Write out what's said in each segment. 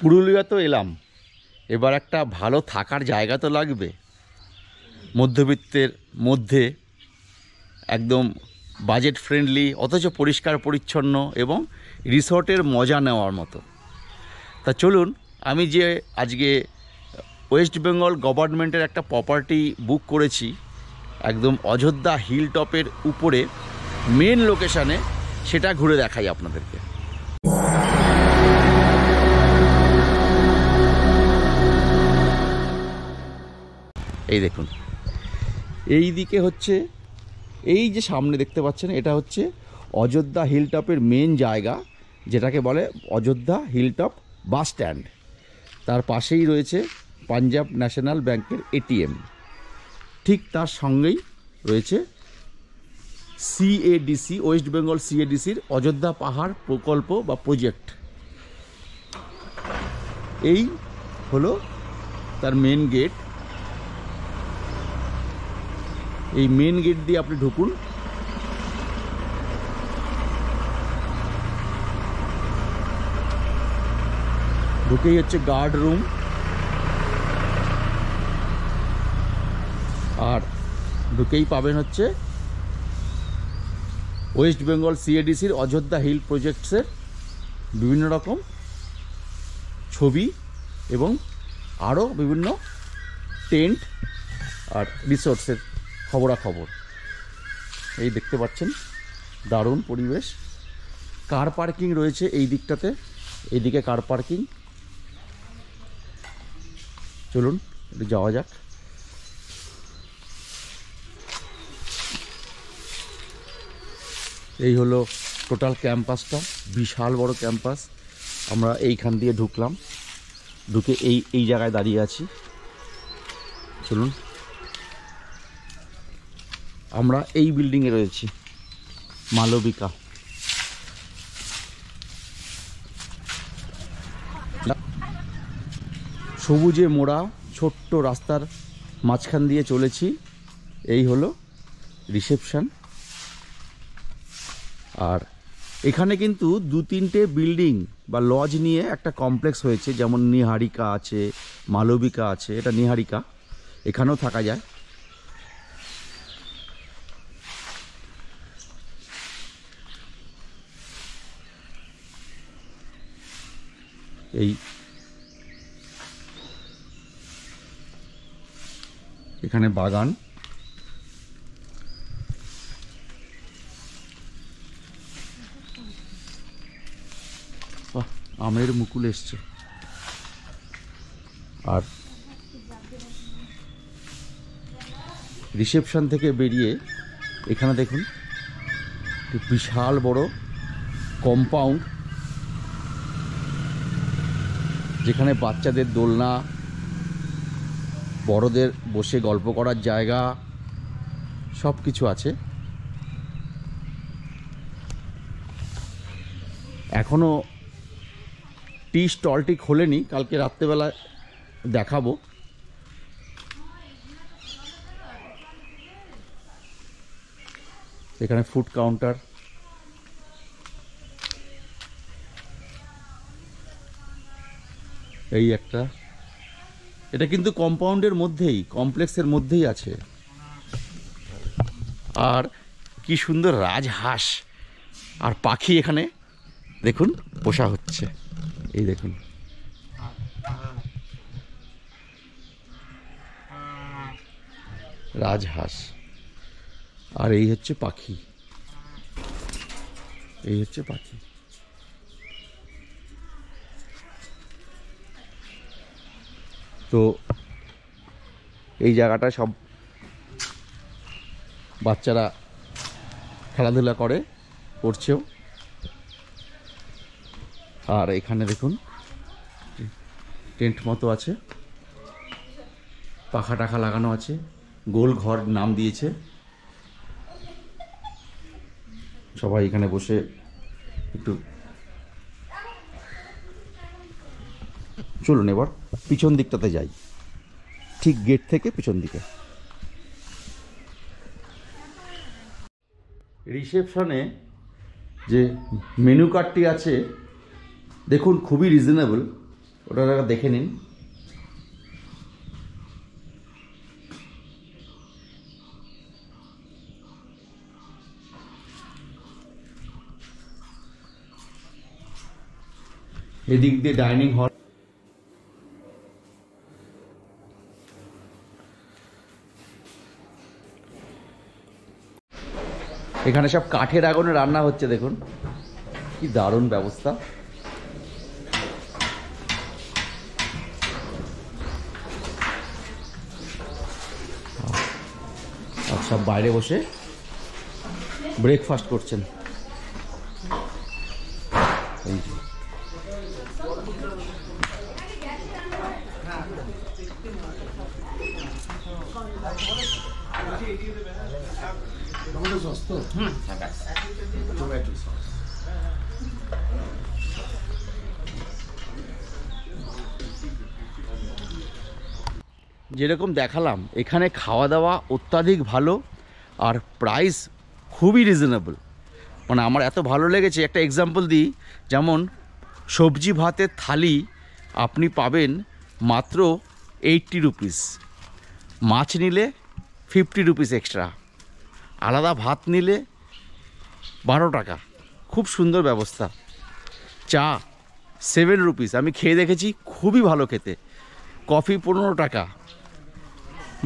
পুরুলিয়া তো এলাম, এবার একটা ভালো থাকার জায়গা তো লাগবে। মধ্যবিত্তের মধ্যে একদম বাজেট ফ্রেন্ডলি, অথচ পরিষ্কার পরিচ্ছন্ন এবং রিসর্টের মজা নেওয়ার মতো। তা চলুন, আমি যে আজকে ওয়েস্ট বেঙ্গল গভর্নমেন্টের একটা প্রপার্টি বুক করেছি একদম অযোধ্যা হিল টপের উপরে মেন লোকেশানে, সেটা ঘুরে দেখাই আপনাদেরকে। এই দেখুন, এই দিকে হচ্ছে, এই যে সামনে দেখতে পাচ্ছেন, এটা হচ্ছে অযোধ্যা হিল টপের মেন জায়গা, যেটাকে বলে Ayodhya hill top bus stand. তার পাশেই রয়েছে পাঞ্জাব ন্যাশনাল ব্যাংকের এটিএম। ঠিক তার সঙ্গেই রয়েছে সিএডিসি, ওয়েস্ট বেঙ্গল সিএডিসির অযোধ্যা পাহাড় প্রকল্প বা প্রজেক্ট। এই হলো তার মেন গেট। এই মেন গেট দিয়ে আপনি ঢুকুন। ঢুকেই হচ্ছে গার্ড রুম, আর ঢুকেই পাবেন হচ্ছে ওয়েস্ট বেঙ্গল সিএডিসির অযোধ্যা হিল প্রজেক্টসের বিভিন্ন রকম ছবি এবং আরও বিভিন্ন টেন্ট আর রিসোর্টসের খবরাখবর। এই দেখতে পাচ্ছেন, দারুণ পরিবেশ। কার পার্কিং রয়েছে এই দিকটাতে, এইদিকে কার পার্কিং। চলুন একটু যাওয়া যাক। এই হলো টোটাল ক্যাম্পাসটা, বিশাল বড় ক্যাম্পাস। আমরা এইখান দিয়ে ঢুকলাম, ঢুকে এই জায়গায় দাঁড়িয়ে আছি। চলুন, আমরা এই বিল্ডিংয়ে রয়েছি, মালবিকা। সবুজে মোড়া ছোট্ট রাস্তার মাঝখান দিয়ে চলেছি। এই হলো রিসেপশন। আর এখানে কিন্তু 2-3টে বিল্ডিং বা লজ নিয়ে একটা কমপ্লেক্স হয়েছে, যেমন নিহারিকা আছে, মালবিকা আছে। এটা নিহারিকা, এখানেও থাকা যায়। এই এখানে বাগান। আমের মুকুল এসছে। আর রিসেপশন থেকে বেরিয়ে এখানে দেখুন বিশাল বড় কম্পাউন্ড, যেখানে বাচ্চাদের দোলনা, বড়দের বসে গল্প করার জায়গা, সব কিছু আছে। এখনও টি স্টলটি খোলেনি, কালকে রাত্রেবেলা দেখাবো। এখানে ফুড কাউন্টার। এই একটা, এটা কিন্তু কম্পাউন্ডের মধ্যেই, কমপ্লেক্সের মধ্যেই আছে। আর কি সুন্দর রাজহাঁস আর পাখি এখানে দেখুন পোষা হচ্ছে। এই দেখুন, রাজহাঁস। আর এই হচ্ছে পাখি, এই হচ্ছে পাখি। তো এই জায়গাটা সব বাচ্চারা খেলাধুলা করছেও। আর এখানে দেখুন টেন্ট মতো আছে, পাখা টাখা লাগানো আছে, গোল ঘর নাম দিয়েছে। সবাই এখানে বসে একটু। চলুন এবার পিছন দিকটাতে যাই, ঠিক গেট থেকে পিছন দিকে। রিসেপশনে যে মেনু কার্ডটি আছে দেখুন, খুবই রিজনেবল। ওটা দেখে নিন। এদিক দিয়ে ডাইনিং হল, এখানে সব কাঠের আগুনে রান্না হচ্ছে, দেখুন কি দারুণ ব্যবস্থা। আর সব বাইরে বসে ব্রেকফাস্ট করছেন। এই যে যেরকম দেখালাম, এখানে খাওয়া দাওয়া অত্যাধিক ভালো আর প্রাইস খুবই রিজনেবল। মানে আমার এত ভালো লেগেছে, একটা এক্সাম্পল দিই, যেমন সবজি ভাতের থালি আপনি পাবেন মাত্র 80 রুপিস, মাছ নিলে 50 রুপিস এক্সট্রা, আলাদা ভাত নিলে 12 টাকা। খুব সুন্দর ব্যবস্থা। চা 7 রুপিস, আমি খেয়ে দেখেছি, খুবই ভালো খেতে। কফি 15 টাকা।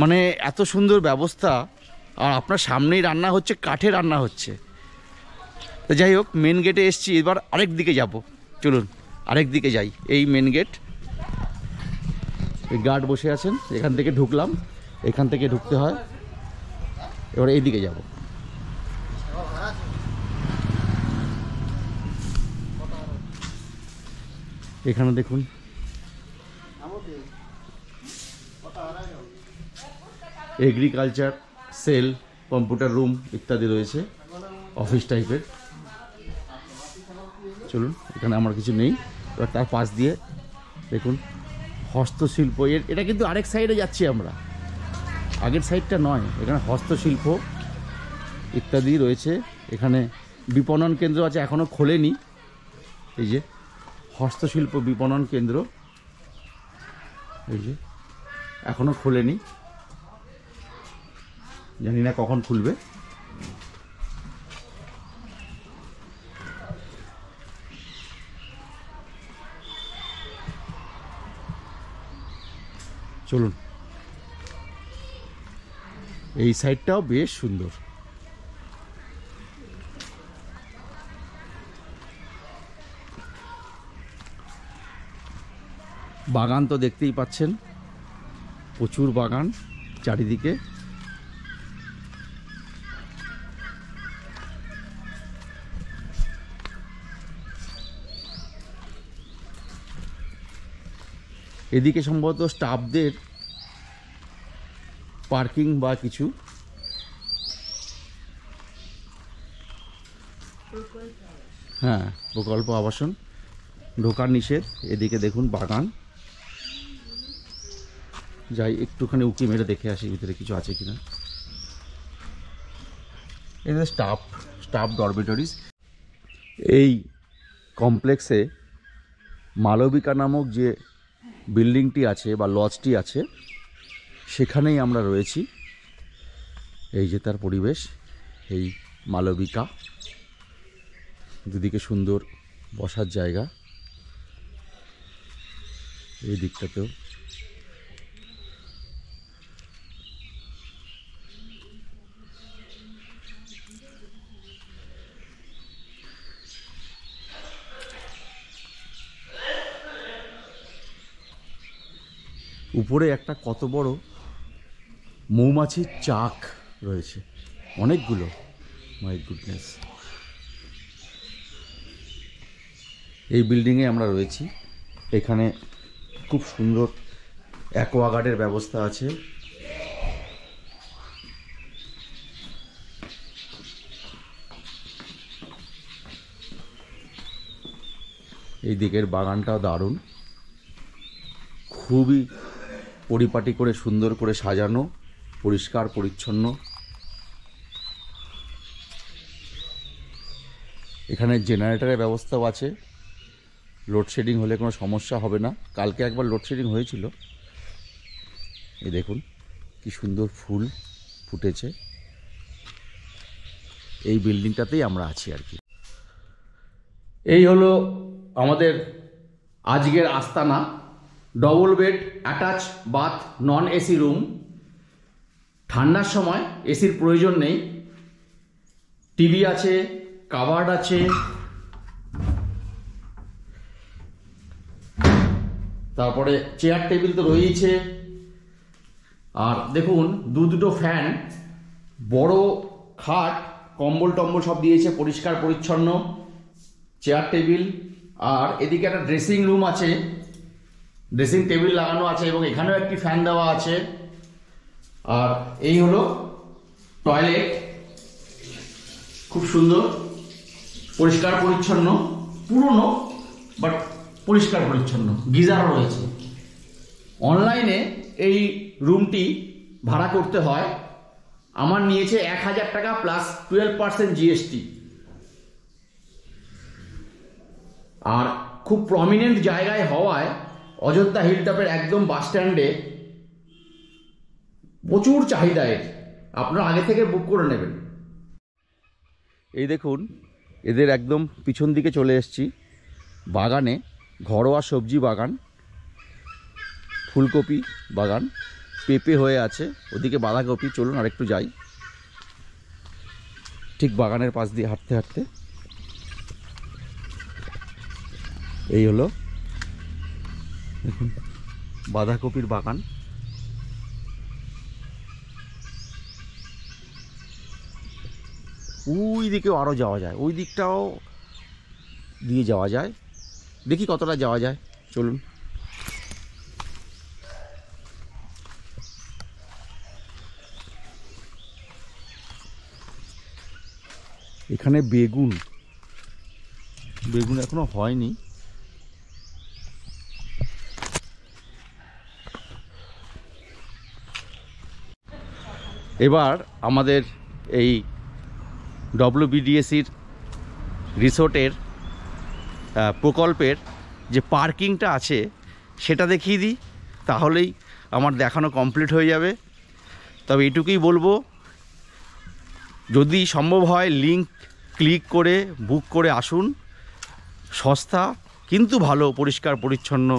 মানে এত সুন্দর ব্যবস্থা, আর আপনার সামনেই রান্না হচ্ছে, কাঠে রান্না হচ্ছে। তো যাই হোক, মেন গেটে এসছি, এবার আরেক দিকে যাব, চলুন আরেক দিকে যাই। এই মেন গেট, এই গার্ড বসে আছেন, এখান থেকে ঢুকলাম, এখান থেকে ঢুকতে হয়। এবার এই দিকে যাব। এখানে দেখুন এগ্রিকালচার সেল, কম্পিউটার রুম ইত্যাদি রয়েছে, অফিস টাইপের। চলুন, এখানে আমার কিছু নেই। এবার তার পাশ দিয়ে দেখুন হস্তশিল্প, এটা কিন্তু আরেক সাইডে যাচ্ছি আমরা, আগের সাইডটা নয়। এখানে হস্তশিল্প ইত্যাদি রয়েছে। এখানে বিপণন কেন্দ্র আছে, এখনও খোলেনি। এই যে হস্তশিল্প বিপণন কেন্দ্র, এই যে এখনও খোলেনি, জানি না কখন খুলবে। চলুন, এই সাইডটাও বেশ সুন্দর। বাগান তো দেখতেই পাচ্ছেন, প্রচুর বাগান চারিদিকে। এদিকে সম্ভবত স্টাফদের পার্কিং বা কিছু। হ্যাঁ, প্রকল্প আবাসন, ঢোকার নিষেধ। এদিকে দেখুন বাগান। যাই একটুখানি উঁকি মেরে দেখে আসি ভিতরে কিছু আছে কিনা। এটা স্টাফ ডরমিটরিজ। এই কমপ্লেক্সে মালবিকা নামক যে বিল্ডিংটি আছে বা লজটি আছে, সেখানেই আমরা রয়েছি। এই যে তার পরিবেশ, এই মালবিকা, দুদিকে সুন্দর বসার জায়গা। এই দিকটাতেও উপরে একটা কত বড় মৌমাছির চাক রয়েছে, অনেকগুলো। My goodness. এই বিল্ডিংয়ে আমরা রয়েছি। এখানে খুব সুন্দর অ্যাকোয়াগার্ডের ব্যবস্থা আছে। এই দিকের বাগানটাও দারুণ, খুবই পরিপাটি করে সুন্দর করে সাজানো, পরিষ্কার পরিচ্ছন্ন। এখানে জেনারেটরের ব্যবস্থাও আছে, লোডশেডিং হলে কোনো সমস্যা হবে না। কালকে একবার লোডশেডিং হয়েছিল। এই দেখুন কি সুন্দর ফুল ফুটেছে। এই বিল্ডিংটাতেই আমরা আছি আর কি। এই হলো আমাদের আজকের আস্তানা। Double bed, attach bath, non AC room. ঠান্ডার সময় এসির প্রয়োজন নেই। টিভি আছে, কাভার্ড আছে, তারপরে চেয়ার টেবিল তো রয়েছে। আর দেখুন দুটো ফ্যান, বড় খাট, কম্বল টম্বল সব দিয়েছে, পরিষ্কার পরিচ্ছন্ন। চেয়ার টেবিল, আর এদিকে একটা ড্রেসিং রুম আছে, ড্রেসিং টেবিল লাগানো আছে এবং এখানেও একটি ফ্যান দেওয়া আছে। আর এই হলো টয়লেট, খুব সুন্দর, পরিষ্কার পরিচ্ছন্ন, পুরনো বাট পরিষ্কার পরিচ্ছন্ন। গিজারও রয়েছে। অনলাইনে এই রুমটি ভাড়া করতে হয়। আমার নিয়েছে 1000 টাকা প্লাস 12% জিএসটি। আর খুব প্রমিনেন্ট জায়গায় হওয়ায় অযোধ্যা হিলটপের একদম বাস স্ট্যান্ডে প্রচুর চাহিদা এর। আপনারা আগে থেকে বুক করে নেবেন। এই দেখুন এদের একদম পিছন দিকে চলে এসেছি। বাগানে ঘরোয়া সবজি বাগান, ফুলকপি বাগান, পেঁপে হয়ে আছে, ওদিকে বাঁধাকপি। চলুন আরেকটু যাই। ঠিক বাগানের পাশ দিয়ে হাঁটতে হাঁটতে এই হলো দেখুন বাঁধাকপির বাগান। ওই দিকেও আরও যাওয়া যায়, ওই দিকটাও দিয়ে যাওয়া যায়। দেখি কতটা যাওয়া যায়, চলুন। এখানে বেগুন এখনো হয়নি। এবার আমাদের এই ডব্লিউবিডিএসির রিসোর্টের প্রকল্পের যে পার্কিংটা আছে সেটা দেখিয়ে দিই, তাহলেই আমার দেখানো কমপ্লিট হয়ে যাবে। তবে এটুকুই বলবো, যদি সম্ভব হয় লিংক ক্লিক করে বুক করে আসুন। সস্তা কিন্তু ভালো, পরিষ্কার পরিচ্ছন্ন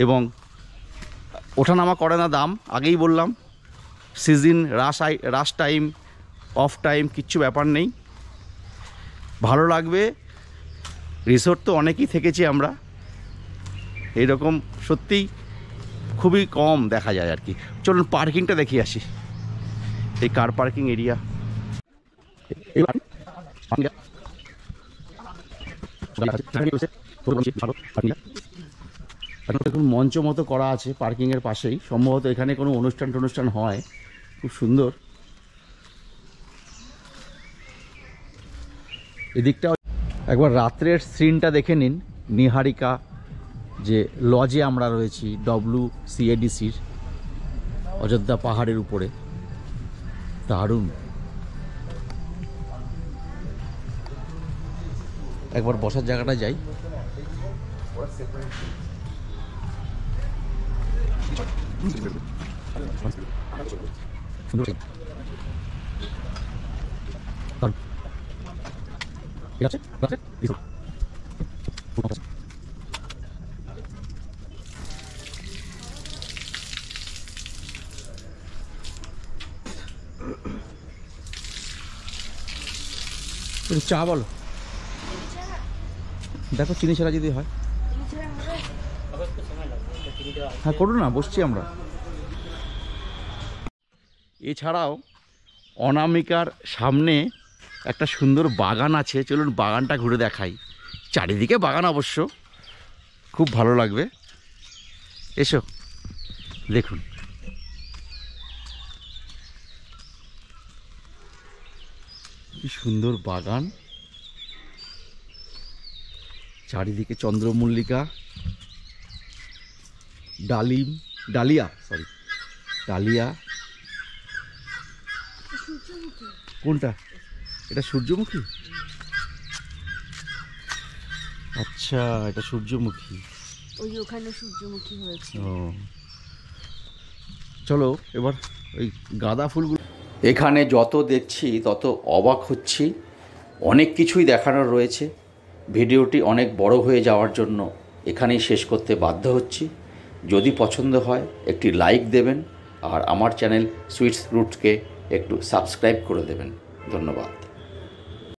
এবং ওঠানামা করে না দাম। আগেই বললাম, season, rush time, of time কিচ্ছু ব্যাপার নেই। ভালো লাগবে। রিসোর্ট তো অনেকেই থেকেছি আমরা, এইরকম সত্যিই খুবই কম দেখা যায় আর কি। চলুন পার্কিংটা দেখিয়ে আসি। এই কার পার্কিং এরিয়া। দেখুন মঞ্চ মতো করা আছে পার্কিংয়ের পাশেই। সম্ভবত এখানে কোনো অনুষ্ঠান হয়। খুব সুন্দর। এদিকটাও একবার রাত্রের সিনটা দেখে নিন। নিহারিকা যে লজে আমরা রয়েছি, WCADCর অযোধ্যা পাহাড়ের উপরে, দারুণ। একবার বসার জায়গাটা যাই। চা বলো, দেখো চিনি ছাড়া যদি হয়। হ্যাঁ করুন না, বসছি আমরা। এছাড়াও অনামিকার সামনে একটা সুন্দর বাগান আছে। চলুন বাগানটা ঘুরে দেখাই। চারিদিকে বাগান অবশ্য, খুব ভালো লাগবে। এসো দেখুন। কি সুন্দর বাগান, চারিদিকে চন্দ্রমল্লিকা, ডালিয়া। কোনটা? এটা সূর্যমুখী। আচ্ছা, এটা সূর্যমুখী। ওই ওখানে সূর্যমুখী হয়েছে। ও, চলো এবার ওই গাঁদা ফুলগুলো। এখানে যত দেখছি তত অবাক হচ্ছি, অনেক কিছুই দেখানোর রয়েছে। ভিডিওটি অনেক বড় হয়ে যাওয়ার জন্য এখানেই শেষ করতে বাধ্য হচ্ছি। যদি পছন্দ হয় একটি লাইক দেবেন, আর আমার চ্যানেল সুইটস রুটসকে একটু সাবস্ক্রাইব করে দেবেন। ধন্যবাদ।